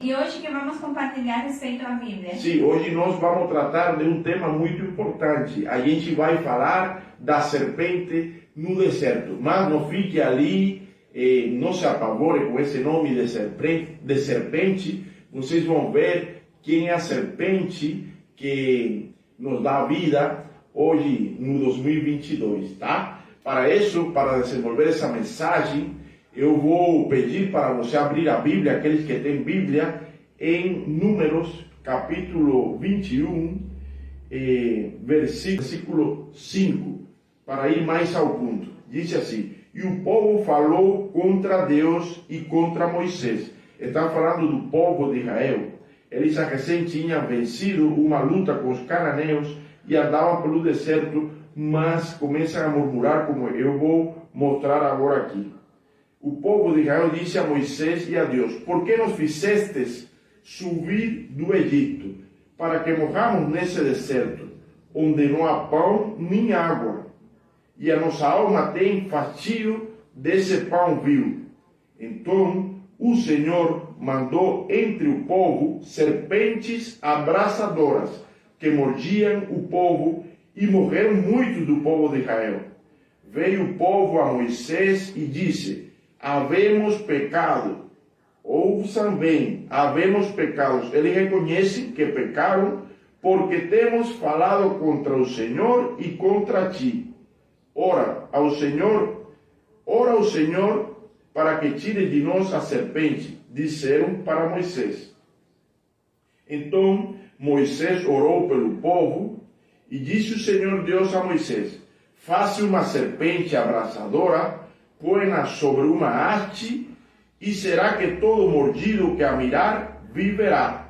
E hoje que vamos compartilhar respeito à Bíblia. Sim, hoje nós vamos tratar de um tema muito importante. A gente vai falar da serpente no deserto. Mas não fique ali, não se apavore com esse nome de serpente. Vocês vão ver quem é a serpente que nos dá vida hoje no 2022, tá? Para isso, para desenvolver essa mensagem, eu vou pedir para você abrir a Bíblia, aqueles que têm Bíblia, em Números, capítulo 21, versículo 5, para ir mais ao ponto. Diz assim: e o povo falou contra Deus e contra Moisés. Está falando do povo de Israel. Eles recém tinham vencido uma luta com os cananeus e andavam pelo deserto, mas começam a murmurar, como eu vou mostrar agora aqui. O povo de Israel disse a Moisés e a Deus: por que nos fizestes subir do Egito, para que morramos nesse deserto, onde não há pão nem água, e a nossa alma tem fastio desse pão vil? Então o Senhor mandou entre o povo serpentes abrasadoras, que mordiam o povo, e morreram muitos do povo de Israel. Veio o povo a Moisés e disse: havemos pecado. Ouçam bem, havemos pecados. Eles reconhecem que pecaram, porque temos falado contra o Senhor e contra ti. Ora ao Senhor para que tire de nós a serpente, disseram para Moisés. Então Moisés orou pelo povo, e disse o Senhor Deus a Moisés: faça uma serpente abrasadora, põe-na sobre uma haste, e será que todo mordido que a mirar viverá.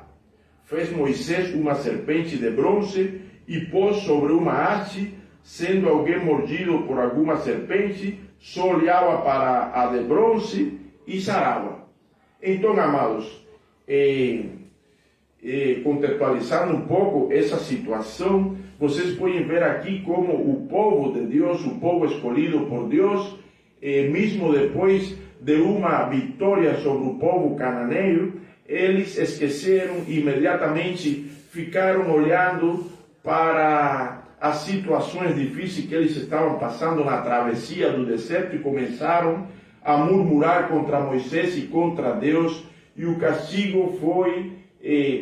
Fez Moisés uma serpente de bronze e pôs sobre uma haste. Sendo alguém mordido por alguma serpente, só olhava para a de bronze e sarava. Então, amados, contextualizando um pouco essa situação, vocês podem ver aqui como o povo de Deus, o povo escolhido por Deus, mesmo depois de uma vitória sobre o povo cananeu, eles esqueceram imediatamente, ficaram olhando para as situações difíceis que eles estavam passando na travessia do deserto e começaram a murmurar contra Moisés e contra Deus, e o castigo foi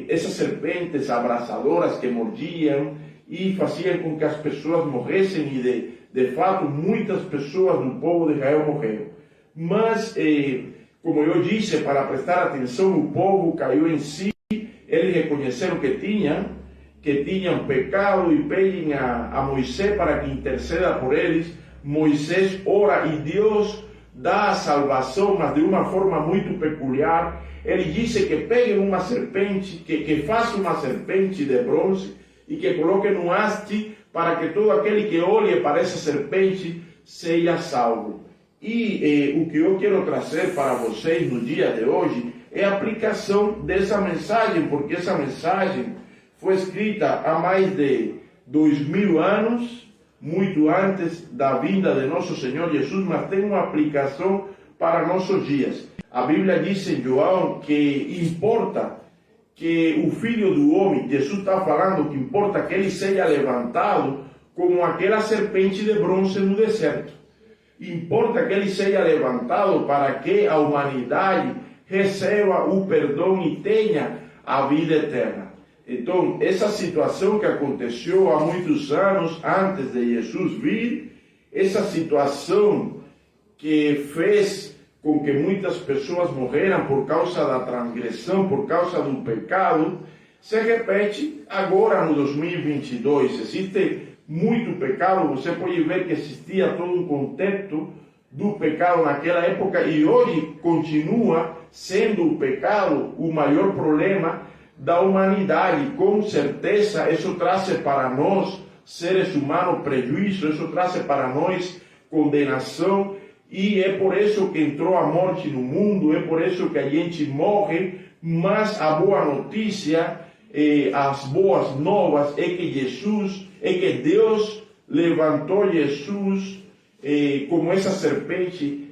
essas serpentes abrasadoras que mordiam e faziam com que as pessoas morressem, e de fato muitas pessoas do povo de Israel morreram. Mas, como eu disse, para prestar atenção, o povo caiu em si, eles reconheceram que tinham pecado e pedem a Moisés para que interceda por eles. Moisés ora e Deus dá a salvação, mas de uma forma muito peculiar. Ele disse que peguem uma serpente, que façam uma serpente de bronze e que coloquem no haste, para que todo aquele que olhe para essa serpente seja salvo. E o que eu quero trazer para vocês no dia de hoje é a aplicação dessa mensagem, porque essa mensagem foi escrita há mais de 2000 anos, muito antes da vinda de nosso Senhor Jesus, mas tem uma aplicação para nossos dias. A Bíblia diz em João que importa que o Filho do Homem, Jesus está falando que importa que ele seja levantado como aquela serpente de bronze no deserto. Importa que ele seja levantado para que a humanidade receba o perdão e tenha a vida eterna. Então, essa situação que aconteceu há muitos anos antes de Jesus vir, essa situação que fez com que muitas pessoas morreram por causa da transgressão, por causa do pecado, se repete agora no 2022. Existe muito pecado, você pode ver que existia todo um contexto do pecado naquela época, e hoje continua sendo o pecado o maior problema da humanidade. Com certeza isso traz para nós, seres humanos, prejuízo, isso traz para nós condenação, e é por isso que entrou a morte no mundo, é por isso que a gente morre. Mas a boa notícia, as boas novas é que Deus levantou Jesus como essa serpente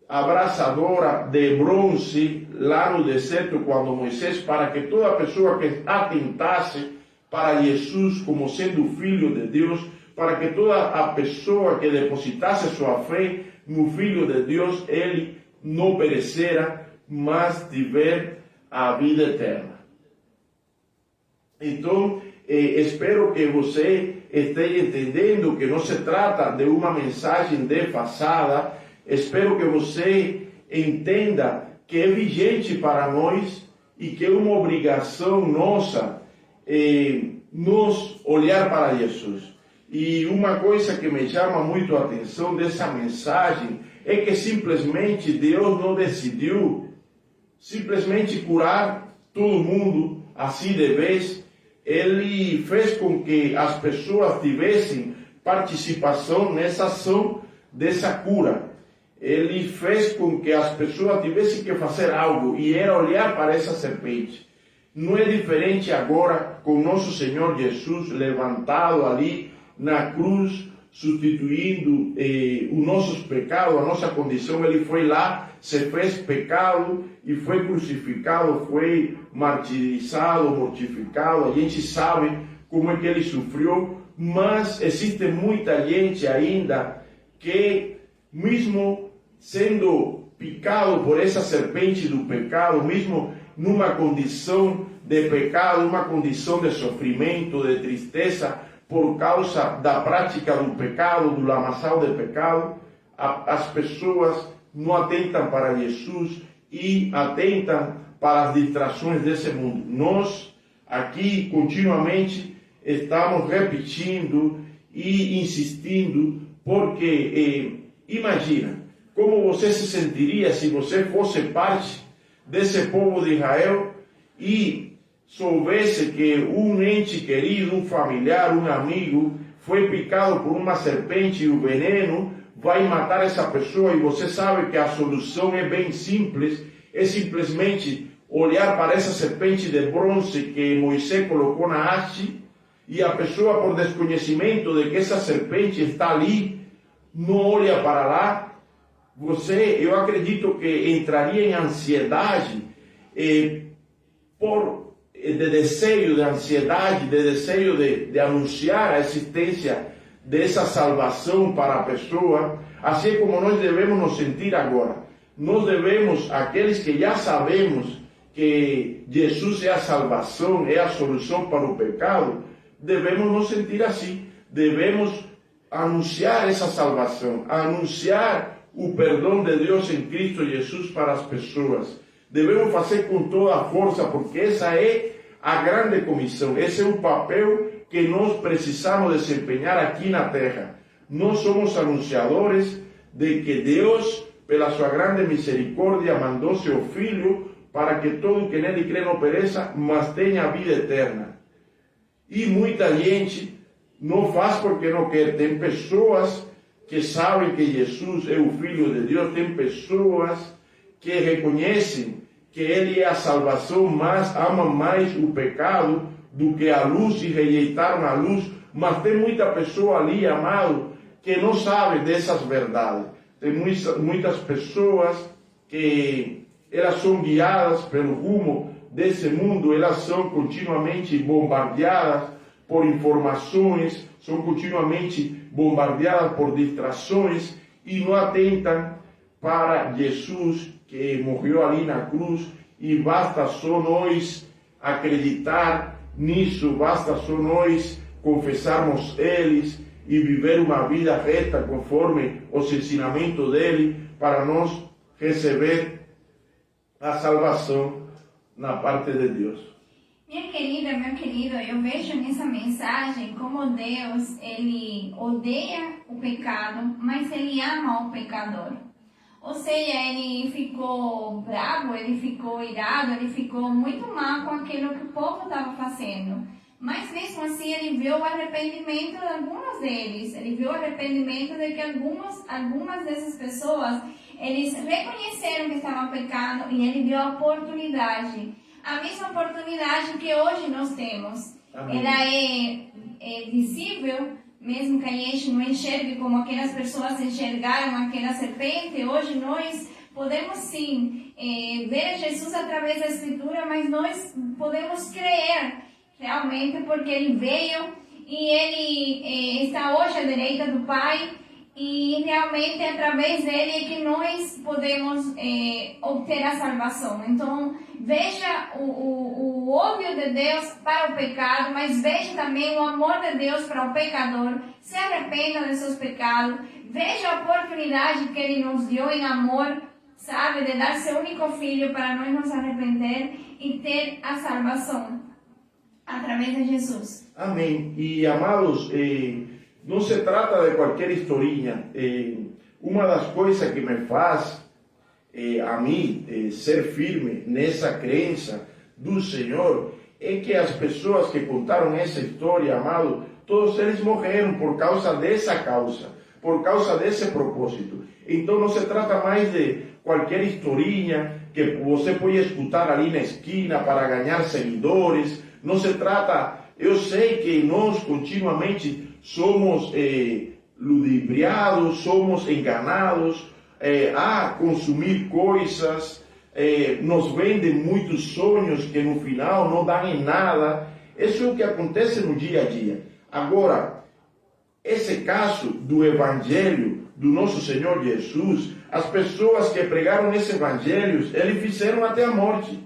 abraçadora de bronze lá no deserto quando Moisés, para que toda pessoa que atentasse para Jesus como sendo filho de Deus, para que toda a pessoa que depositasse sua fé no Filho de Deus, ele não perecera, mas tiver a vida eterna. Então, espero que você esteja entendendo que não se trata de uma mensagem defasada. Espero que você entenda que é vigente para nós e que é uma obrigação nossa nos olhar para Jesus. E uma coisa que me chama muito a atenção dessa mensagem é que simplesmente Deus não decidiu simplesmente curar todo mundo assim de vez. Ele fez com que as pessoas tivessem participação nessa ação dessa cura. Ele fez com que as pessoas tivessem que fazer algo, e era olhar para essa serpente. Não é diferente agora com nosso Senhor Jesus levantado ali na cruz, substituindo os nossos pecados, a nossa condição. Ele foi lá, se fez pecado e foi crucificado, foi martirizado, mortificado. A gente sabe como é que ele sofreu, mas existe muita gente ainda que, mesmo sendo picado por essa serpente do pecado, mesmo numa condição de pecado, uma condição de sofrimento, de tristeza, por causa da prática do pecado, do lamaçal de pecado, as pessoas não atentam para Jesus e atentam para as distrações desse mundo. Nós aqui continuamente estamos repetindo e insistindo, porque imagina como você se sentiria se você fosse parte desse povo de Israel e soubesse que um ente querido, um familiar, um amigo foi picado por uma serpente e o veneno vai matar essa pessoa, e você sabe que a solução é bem simples, é simplesmente olhar para essa serpente de bronze que Moisés colocou na haste, e a pessoa, por desconhecimento de que essa serpente está ali, não olha para lá. Eu acredito que entraria em ansiedade, de desejo, de ansiedade, de desejo de anunciar a existência dessa salvação para a pessoa, assim como nós devemos nos sentir agora. Nós devemos, aqueles que já sabemos que Jesus é a salvação, é a solução para o pecado, devemos nos sentir assim. Devemos anunciar essa salvação, anunciar o perdão de Deus em Cristo Jesus para as pessoas. Devemos fazer com toda a força, porque essa é a grande comissão, esse é o papel que nós precisamos desempenhar aqui na terra. Nós somos anunciadores de que Deus, pela sua grande misericórdia, mandou seu Filho para que todo que nele crê não pereça, mas tenha a vida eterna. E muita gente não faz porque não quer. Tem pessoas que sabem que Jesus é o Filho de Deus, tem pessoas que reconhecem que Ele é a salvação, mas amam mais o pecado do que a luz e rejeitaram a luz. Mas tem muita pessoa ali, amado, que não sabe dessas verdades. Tem muitas pessoas que elas são guiadas pelo rumo desse mundo, elas são continuamente bombardeadas por informações, são continuamente bombardeadas por distrações e não atentam para Jesus, que morreu ali na cruz, e basta só nós acreditar nisso, basta só nós confessarmos eles e viver uma vida reta conforme os ensinamentos dele, para nós receber a salvação na parte de Deus. Minha querida, meu querido, eu vejo nessa mensagem como Deus, Ele odeia o pecado, mas Ele ama o pecador. Ou seja, Ele ficou bravo, Ele ficou irado, Ele ficou muito mal com aquilo que o povo estava fazendo. Mas mesmo assim, Ele viu o arrependimento de alguns deles. Ele viu o arrependimento de que algumas dessas pessoas, eles reconheceram que estavam pecando, e Ele deu a oportunidade. A mesma oportunidade que hoje nós temos. Amém. Ela é visível, mesmo que a gente não enxergue como aquelas pessoas enxergaram aquela serpente. Hoje nós podemos sim ver Jesus através da Escritura, mas nós podemos crer realmente porque Ele veio e Ele está hoje à direita do Pai e realmente através dele é que nós podemos obter a salvação. Então veja o óbvio de Deus para o pecado, mas veja também o amor de Deus para o pecador. Se arrependa de seus pecados, veja a oportunidade que Ele nos deu em amor, sabe, de dar seu único filho para nós nos arrepender e ter a salvação através de Jesus. Amém. E amados, não se trata de qualquer historinha. Uma das coisas que me faz a mim ser firme nessa crença do Senhor é que as pessoas que contaram essa história, amado, todos eles morreram por causa dessa causa, por causa desse propósito. Então não se trata mais de qualquer historinha que você pode escutar ali na esquina para ganhar seguidores. Não se trata, eu sei que nós continuamente somos ludibriados, somos enganados a consumir coisas, nos vendem muitos sonhos que no final não dão em nada. Isso é o que acontece no dia a dia. Agora, esse caso do Evangelho do nosso Senhor Jesus, as pessoas que pregaram esse Evangelho, eles fizeram até a morte.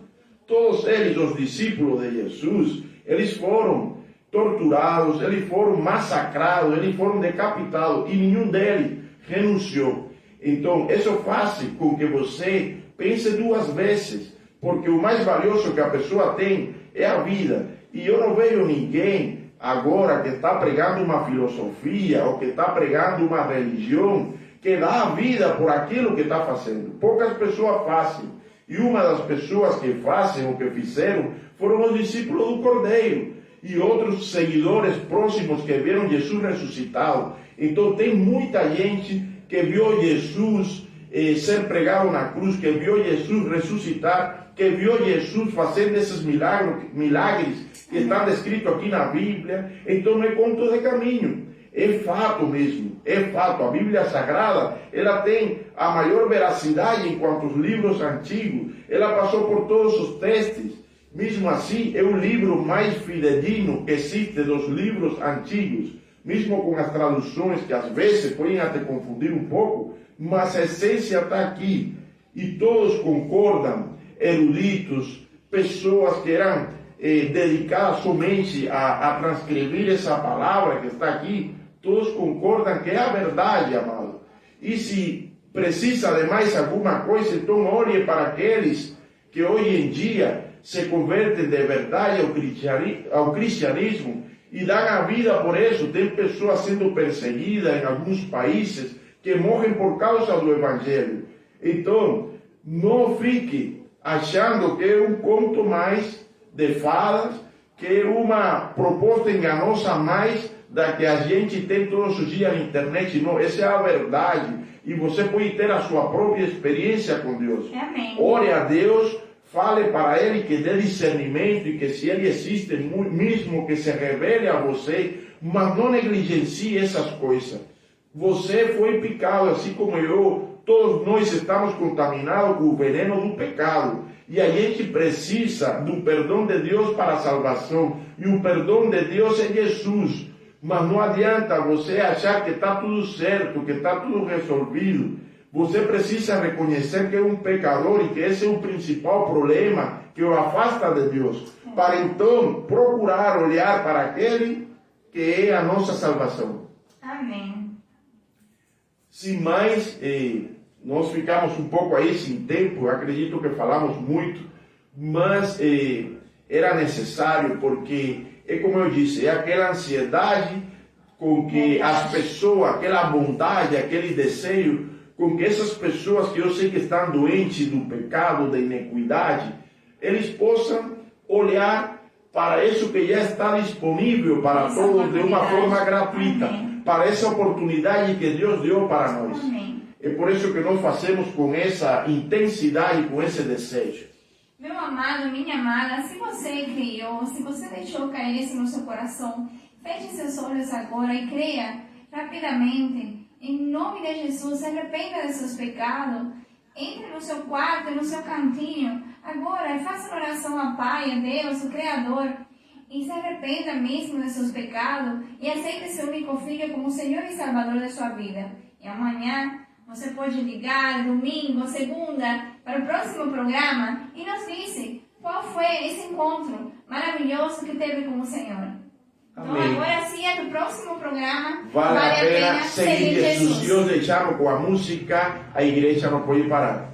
Todos eles, os discípulos de Jesus, eles foram torturados, eles foram massacrados, eles foram decapitados e nenhum deles renunciou. Então, isso faz com que você pense duas vezes, porque o mais valioso que a pessoa tem é a vida. E eu não vejo ninguém agora que está pregando uma filosofia ou que está pregando uma religião que dá a vida por aquilo que está fazendo. Poucas pessoas fazem. E uma das pessoas que fazem o que fizeram foram os discípulos do Cordeiro e outros seguidores próximos que viram Jesus ressuscitado. Então tem muita gente que viu Jesus ser pregado na cruz, que viu Jesus ressuscitar, que viu Jesus fazendo esses milagres que estão descritos aqui na Bíblia. Então não é conto de caminho, é fato mesmo, é fato. A Bíblia Sagrada, ela tem a maior veracidade enquanto os livros antigos, ela passou por todos os testes. Mesmo assim, é o livro mais fidedigno que existe dos livros antigos, mesmo com as traduções que às vezes podem até confundir um pouco, mas a essência está aqui. E todos concordam, eruditos, pessoas que eram dedicadas somente a transcrever essa palavra que está aqui, todos concordam que é a verdade, amado. E se precisa de mais alguma coisa, então olhe para aqueles que hoje em dia se convertem de verdade ao cristianismo e dão a vida por isso. Tem pessoas sendo perseguidas em alguns países que morrem por causa do Evangelho. Então, não fique achando que é um conto mais de fadas, que é uma proposta enganosa mais da que a gente tem todos os dias na internet. Não, essa é a verdade. E você pode ter a sua própria experiência com Deus. Amém. Ore a Deus, fale para Ele que dê discernimento e que se Ele existe, mesmo que se revele a você, mas não negligencie essas coisas. Você foi picado, assim como eu. Todos nós estamos contaminados com o veneno do pecado. E a gente precisa do perdão de Deus para a salvação. E o perdão de Deus é Jesus. Mas não adianta você achar que está tudo certo, que está tudo resolvido. Você precisa reconhecer que é um pecador e que esse é o principal problema que o afasta de Deus. Para então procurar olhar para aquele que é a nossa salvação. Amém. Sem mais, nós ficamos um pouco aí sem tempo, eu acredito que falamos muito, mas era necessário porque, é como eu disse, é aquela ansiedade com que as pessoas, aquela vontade, aquele desejo, com que essas pessoas que eu sei que estão doentes do pecado, da iniquidade, eles possam olhar para isso que já está disponível para todos de uma forma gratuita. Amém. Para essa oportunidade que Deus deu para nós. Amém. É por isso que nós fazemos com essa intensidade, com esse desejo. Meu amado, minha amada, se você criou, se você deixou cair isso no seu coração, feche seus olhos agora e creia rapidamente. Em nome de Jesus, se arrependa de seus pecados Entre no seu quarto, no seu cantinho, agora e faça uma oração ao Pai, a Deus, o Criador, e se arrependa mesmo de seus pecados e aceite seu único Filho como Senhor e Salvador de sua vida. E amanhã você pode ligar, domingo, segunda, para o próximo programa e nos dizer qual foi esse encontro maravilhoso que teve com o Senhor. Então Amém. agora sim, no próximo programa, Vale a pena seguir Jesus. Jesus. Deus deixamos com a música, a igreja não pode parar.